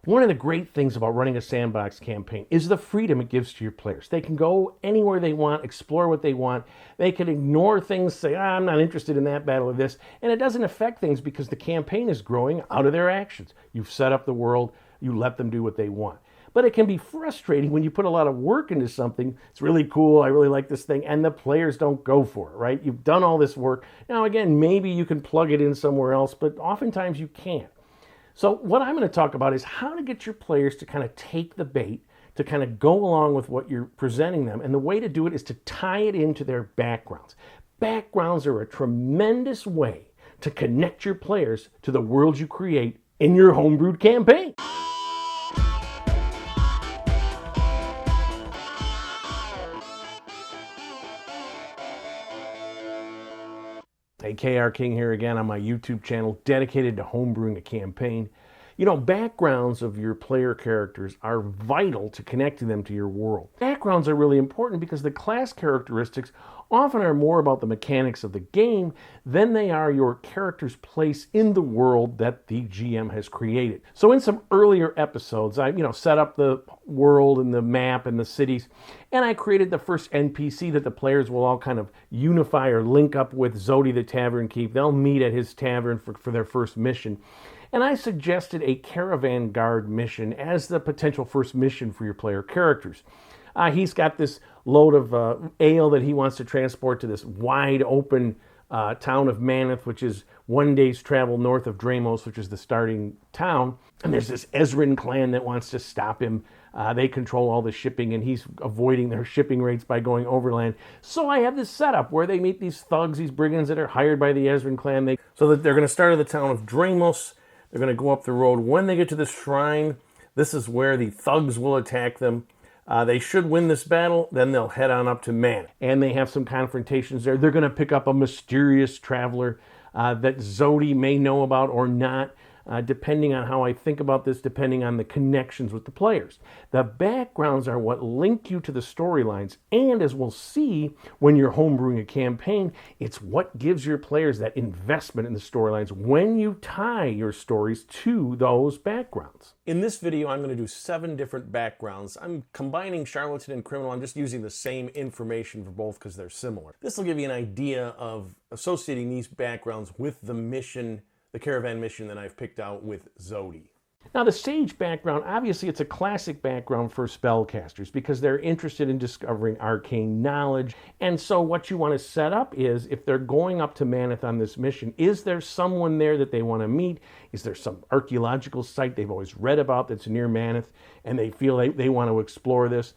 One of the great things about running a sandbox campaign is the freedom it gives to your players. They can go anywhere they want, explore what they want. They can ignore things, say, I'm not interested in that battle or this, and it doesn't affect things because the campaign is growing out of their actions. You've set up the world, you let them do what they want. But it can be frustrating when you put a lot of work into something. It's really cool, I really like this thing, and the players don't go for it, right? You've done all this work. Now, again, maybe you can plug it in somewhere else, but oftentimes you can't. So what I'm going to talk about is how to get your players to kind of take the bait, to kind of go along with what you're presenting them. And the way to do it is to tie it into their backgrounds. Backgrounds are a tremendous way to connect your players to the world you create in your homebrewed campaign. Hey, KR King here again on my YouTube channel dedicated to homebrewing a campaign. You know, backgrounds of your player characters are vital to connecting them to your world. Backgrounds are really important because the class characteristics often are more about the mechanics of the game than they are your character's place in the world that the GM has created. So in some earlier episodes, I set up the world and the map and the cities, and I created the first NPC that the players will all kind of unify or link up with, Zodie the Tavern Keeper. They'll meet at his tavern for their first mission. And I suggested a caravan guard mission as the potential first mission for your player characters. He's got this load of ale that he wants to transport to this wide open town of Menneth, which is one day's travel north of Dramos, which is the starting town. And there's this Ezrin clan that wants to stop him. They control all the shipping, and he's avoiding their shipping rates by going overland. So I have this setup where they meet these thugs, these brigands that are hired by the Ezrin clan. So that they're going to start in the town of Dramos. They're going to go up the road. When they get to the shrine, this is where the thugs will attack them. They should win this battle, then they'll head on up to Menneth. And they have some confrontations there. They're going to pick up a mysterious traveler that Zodie may know about or not, depending on how I think about this, depending on the connections with the players. The backgrounds are what link you to the storylines, and as we'll see when you're homebrewing a campaign, it's what gives your players that investment in the storylines when you tie your stories to those backgrounds. In this video, I'm going to do 7 different backgrounds. I'm combining Charlatan and Criminal. I'm just using the same information for both because they're similar. This will give you an idea of associating these backgrounds with the mission, the caravan mission that I've picked out with Zodie. Now the sage background, obviously it's a classic background for spellcasters because they're interested in discovering arcane knowledge. And so what you want to set up is, if they're going up to Menneth on this mission, is there someone there that they want to meet? Is there some archaeological site they've always read about that's near Menneth and they feel they want to explore this?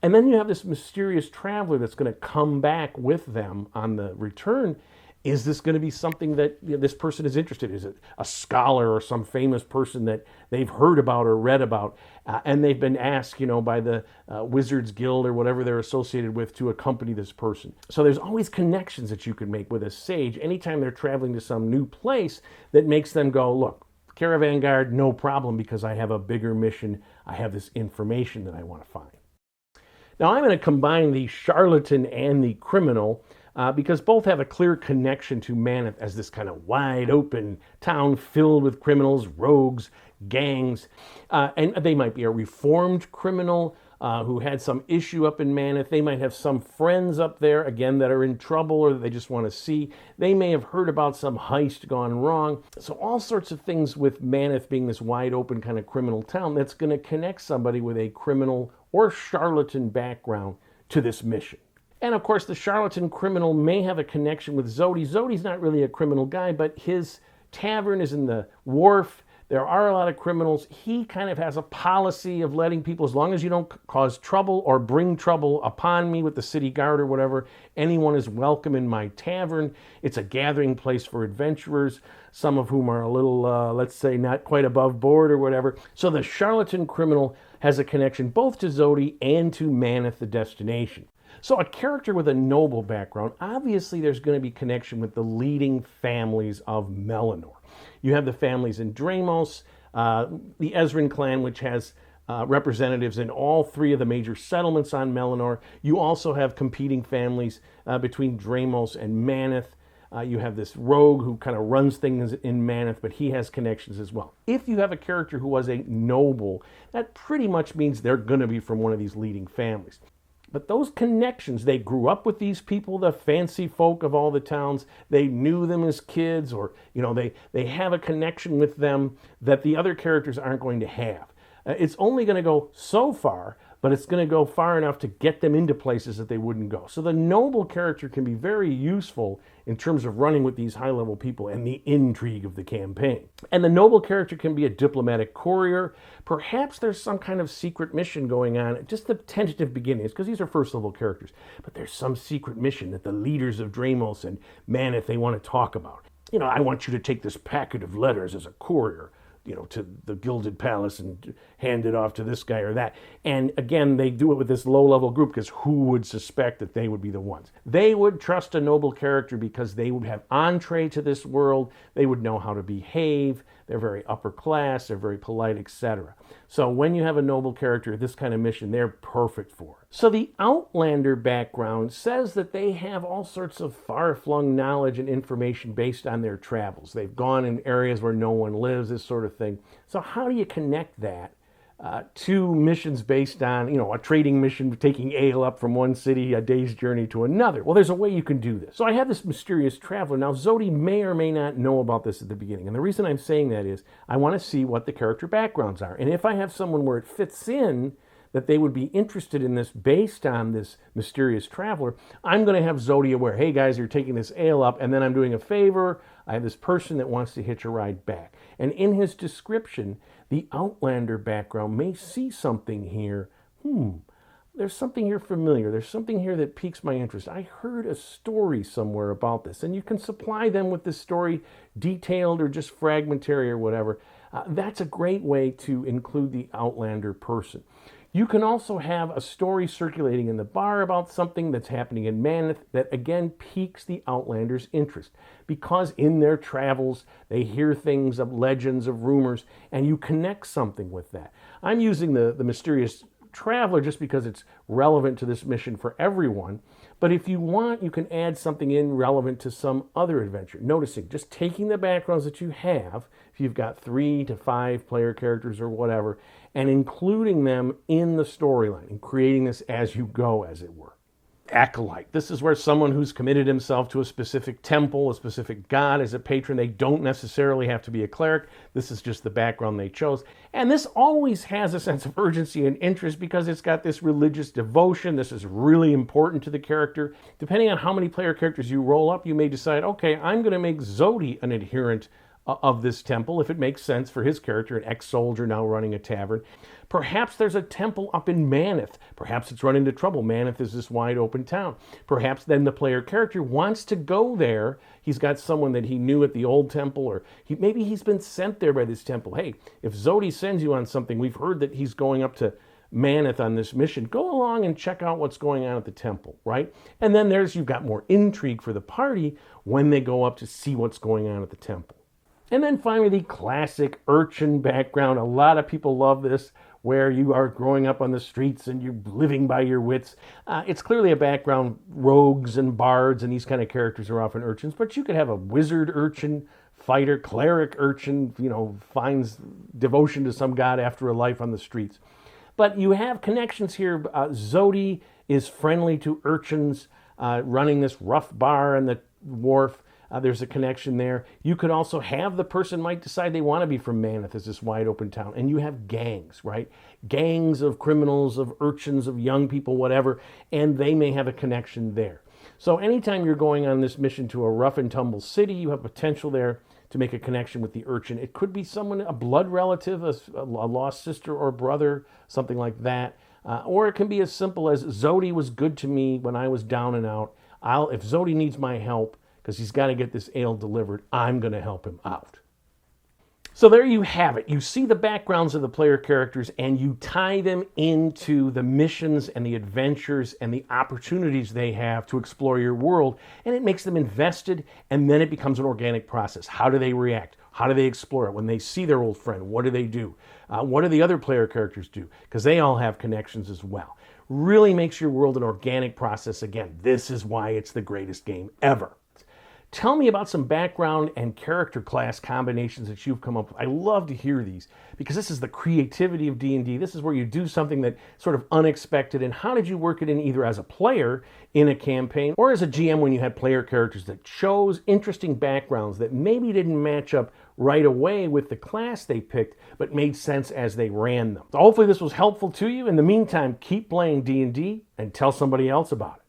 And then you have this mysterious traveler that's going to come back with them on the return. Is this going to be something that this person is interested in? Is it a scholar or some famous person that they've heard about or read about, and they've been asked, by the Wizards Guild or whatever they're associated with to accompany this person? So there's always connections that you can make with a sage anytime they're traveling to some new place that makes them go, look, caravan guard, no problem, because I have a bigger mission. I have this information that I want to find. Now I'm going to combine the Charlatan and the Criminal because both have a clear connection to Menneth as this kind of wide open town filled with criminals, rogues, gangs. And they might be a reformed criminal who had some issue up in Menneth. They might have some friends up there, again, that are in trouble or that they just want to see. They may have heard about some heist gone wrong. So all sorts of things with Menneth being this wide open kind of criminal town that's going to connect somebody with a criminal or charlatan background to this mission. And of course, the Charlatan criminal may have a connection with Zodie. Zodie's not really a criminal guy, but his tavern is in the wharf. There are a lot of criminals. He kind of has a policy of letting people, as long as you don't cause trouble or bring trouble upon me with the city guard or whatever, anyone is welcome in my tavern. It's a gathering place for adventurers, some of whom are a little, let's say, not quite above board or whatever. So the Charlatan criminal has a connection both to Zodie and to Menneth, the destination. So a character with a noble background, obviously there's going to be connection with the leading families of Melanor. You have the families in Dramos, the Ezrin clan, which has representatives in all 3 of the major settlements on Melanor. You also have competing families between Dramos and Menneth. You have this rogue who kind of runs things in Menneth, but he has connections as well. If you have a character who was a noble, that pretty much means they're going to be from one of these leading families. But those connections, they grew up with these people, the fancy folk of all the towns. They knew them as kids, or they have a connection with them that the other characters aren't going to have. It's only going to go so far, but it's going to go far enough to get them into places that they wouldn't go. So the noble character can be very useful in terms of running with these high-level people and the intrigue of the campaign. And the noble character can be a diplomatic courier. Perhaps there's some kind of secret mission going on, just the tentative beginnings, because these are first-level characters. But there's some secret mission that the leaders of Dramos and Menneth, they want to talk about. I want you to take this packet of letters as a courier, to the Gilded Palace and hand it off to this guy or that. And again, they do it with this low-level group because who would suspect that they would be the ones? They would trust a noble character because they would have entree to this world. They would know how to behave. They're very upper class. They're very polite, etc. So when you have a noble character, this kind of mission, they're perfect for it. So the Outlander background says that they have all sorts of far-flung knowledge and information based on their travels. They've gone in areas where no one lives, this sort of thing. So how do you connect that to missions based on, a trading mission, taking ale up from one city, a day's journey to another? Well, there's a way you can do this. So I have this mysterious traveler. Now, Zodie may or may not know about this at the beginning. And the reason I'm saying that is I want to see what the character backgrounds are. And if I have someone where it fits in, that they would be interested in this based on this mysterious traveler, I'm going to have Zodie aware, hey guys, you're taking this ale up, and then I'm doing a favor. I have this person that wants to hitch a ride back. And in his description, the Outlander background may see something here. There's something here familiar. There's something here that piques my interest. I heard a story somewhere about this, and you can supply them with this story, detailed or just fragmentary or whatever. That's a great way to include the Outlander person. You can also have a story circulating in the bar about something that's happening in Menneth that, again, piques the Outlander's interest. Because in their travels, they hear things of legends, of rumors, and you connect something with that. I'm using the mysterious traveler just because it's relevant to this mission for everyone. But if you want, you can add something in relevant to some other adventure. Noticing, just taking the backgrounds that you have, if you've got 3 to 5 player characters or whatever, and including them in the storyline and creating this as you go, as it were. Acolyte. This is where someone who's committed himself to a specific temple, a specific god as a patron, they don't necessarily have to be a cleric. This is just the background they chose. And this always has a sense of urgency and interest because it's got this religious devotion. This is really important to the character. Depending on how many player characters you roll up, you may decide, okay, I'm going to make Zodie an adherent of this temple, if it makes sense for his character, an ex-soldier now running a tavern. Perhaps there's a temple up in Menneth. Perhaps it's run into trouble. Menneth is this wide open town. Perhaps then the player character wants to go there. He's got someone that he knew at the old temple, or maybe he's been sent there by this temple. Hey, if Zodie sends you on something, we've heard that he's going up to Menneth on this mission. Go along and check out what's going on at the temple, right? And then you've got more intrigue for the party when they go up to see what's going on at the temple. And then finally, the classic Urchin background. A lot of people love this, where you are growing up on the streets and you're living by your wits. It's clearly a background. Rogues and bards and these kind of characters are often urchins, but you could have a wizard urchin, fighter, cleric urchin, finds devotion to some god after a life on the streets. But you have connections here. Zodie is friendly to urchins running this rough bar on the wharf. There's a connection there. You could also have the person might decide they want to be from Menneth, as this wide open town. And you have gangs, right? Gangs of criminals, of urchins, of young people, whatever. And they may have a connection there. So anytime you're going on this mission to a rough and tumble city, you have potential there to make a connection with the urchin. It could be someone, a blood relative, a lost sister or brother, something like that. Or it can be as simple as Zodie was good to me when I was down and out. If Zodie needs my help, because he's got to get this ale delivered, I'm going to help him out. So there you have it. You see the backgrounds of the player characters and you tie them into the missions and the adventures and the opportunities they have to explore your world, and it makes them invested, and then it becomes an organic process. How do they react? How do they explore it? When they see their old friend, what do they do? What do the other player characters do? Because they all have connections as well. Really makes your world an organic process. Again, this is why it's the greatest game ever. Tell me about some background and character class combinations that you've come up with. I love to hear these because this is the creativity of D&D. This is where you do something that sort of unexpected. And how did you work it in either as a player in a campaign or as a GM when you had player characters that chose interesting backgrounds that maybe didn't match up right away with the class they picked, but made sense as they ran them. So hopefully this was helpful to you. In the meantime, keep playing D&D and tell somebody else about it.